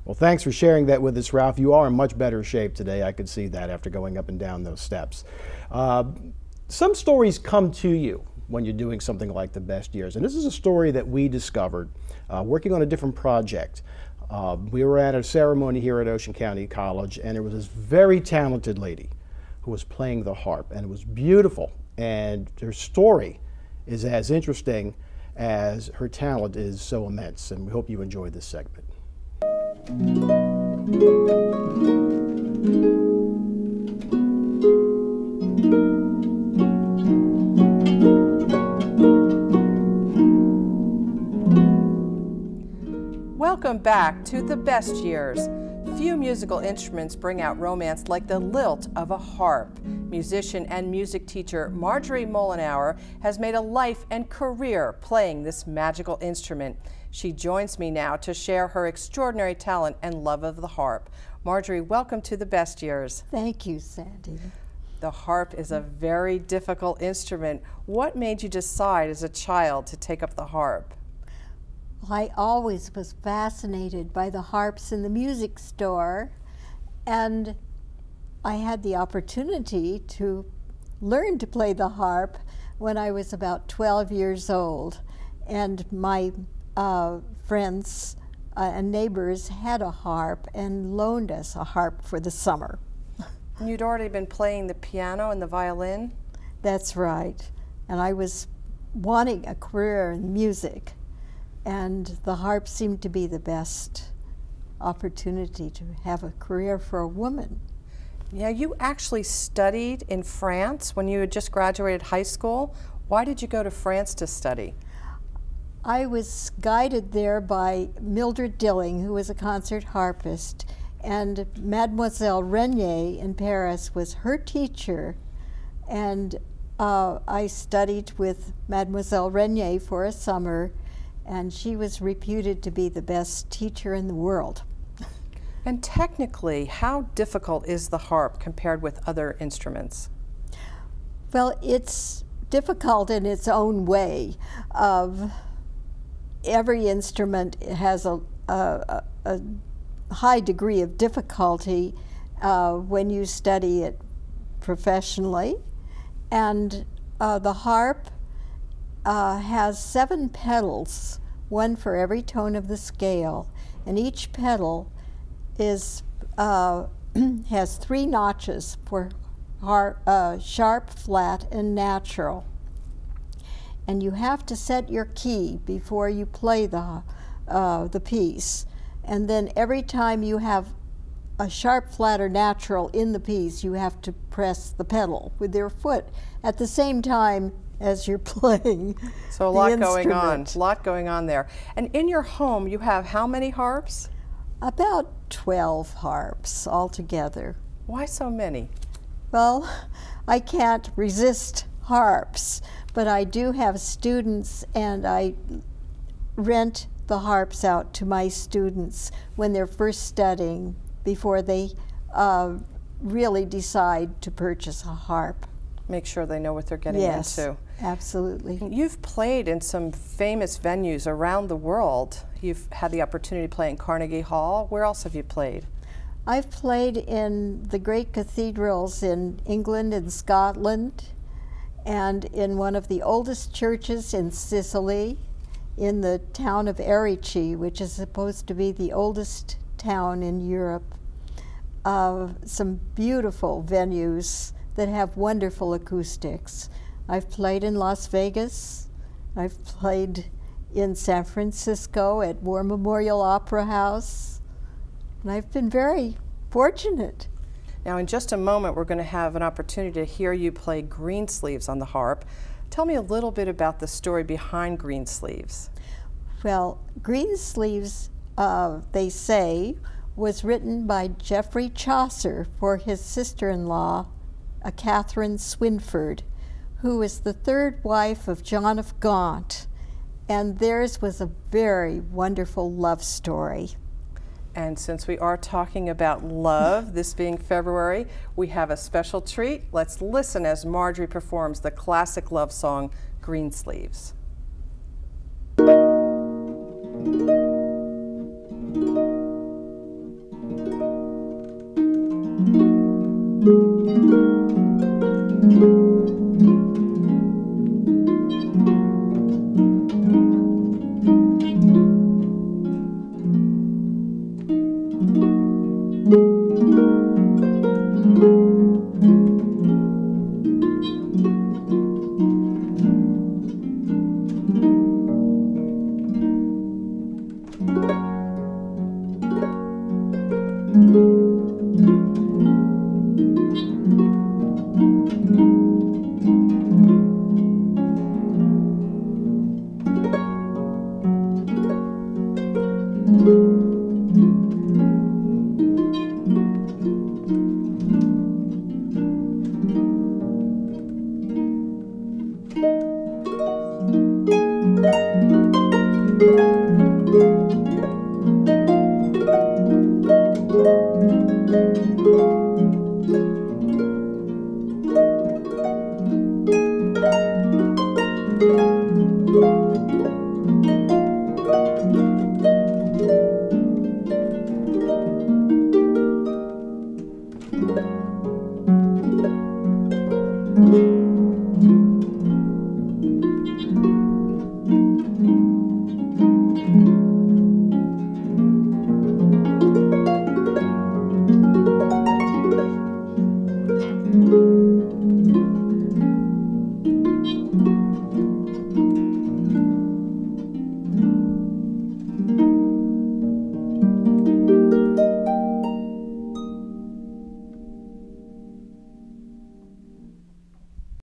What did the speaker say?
Well, thanks for sharing that with us, Ralph. You are in much better shape today. I could see that after going up and down those steps. Some stories come to you when you're doing something like The Best Years, and this is a story that we discovered working on a different project. We were at a ceremony here at Ocean County College, and there was this very talented lady who was playing the harp, and it was beautiful, and her story is as interesting as her talent is so immense, and we hope you enjoy this segment. Welcome back to The Best Years. Few musical instruments bring out romance like the lilt of a harp. Musician and music teacher Marjorie Mollenauer has made a life and career playing this magical instrument. She joins me now to share her extraordinary talent and love of the harp. Marjorie, welcome to The Best Years. Thank you, Sandy. The harp is a very difficult instrument. What made you decide as a child to take up the harp? I always was fascinated by the harps in the music store, and I had the opportunity to learn to play the harp when I was about 12 years old, and my friends and neighbors had a harp and loaned us a harp for the summer. And you'd already been playing the piano and the violin? That's right, and I was wanting a career in music, and the harp seemed to be the best opportunity to have a career for a woman. Yeah, you actually studied in France when you had just graduated high school. Why did you go to France to study? I was guided there by Mildred Dilling, who was a concert harpist, and Mademoiselle Regnier in Paris was her teacher, and I studied with Mademoiselle Regnier for a summer, and she was reputed to be the best teacher in the world. And technically, how difficult is the harp compared with other instruments? Well, it's difficult in its own way. Every instrument has a high degree of difficulty when you study it professionally. And the harp has 7 pedals, one for every tone of the scale, and each pedal is has 3 notches for sharp, flat, and natural. And you have to set your key before you play the piece. And then every time you have a sharp, flat, or natural in the piece, you have to press the pedal with your foot at the same time as you're playing. So a lot going on there. And in your home, you have how many harps? About 12 harps altogether. Why so many? Well, I can't resist harps, but I do have students, and I rent the harps out to my students when they're first studying before they really decide to purchase a harp. Make sure they know what they're getting into. Yes, absolutely. You've played in some famous venues around the world. You've had the opportunity to play in Carnegie Hall. Where else have you played? I've played in the great cathedrals in England and Scotland, and in one of the oldest churches in Sicily, in the town of Erici, which is supposed to be the oldest town in Europe. Some beautiful venues that have wonderful acoustics. I've played in Las Vegas. I've played in San Francisco at War Memorial Opera House. And I've been very fortunate. Now, in just a moment, we're going to have an opportunity to hear you play Greensleeves on the harp. Tell me a little bit about the story behind Greensleeves. Well, Greensleeves, they say, was written by Geoffrey Chaucer for his sister-in-law, Catherine Swynford, who was the 3rd wife of John of Gaunt, and theirs was a very wonderful love story. And since we are talking about love, this being February, we have a special treat. Let's listen as Marjorie performs the classic love song, Greensleeves. Thank you.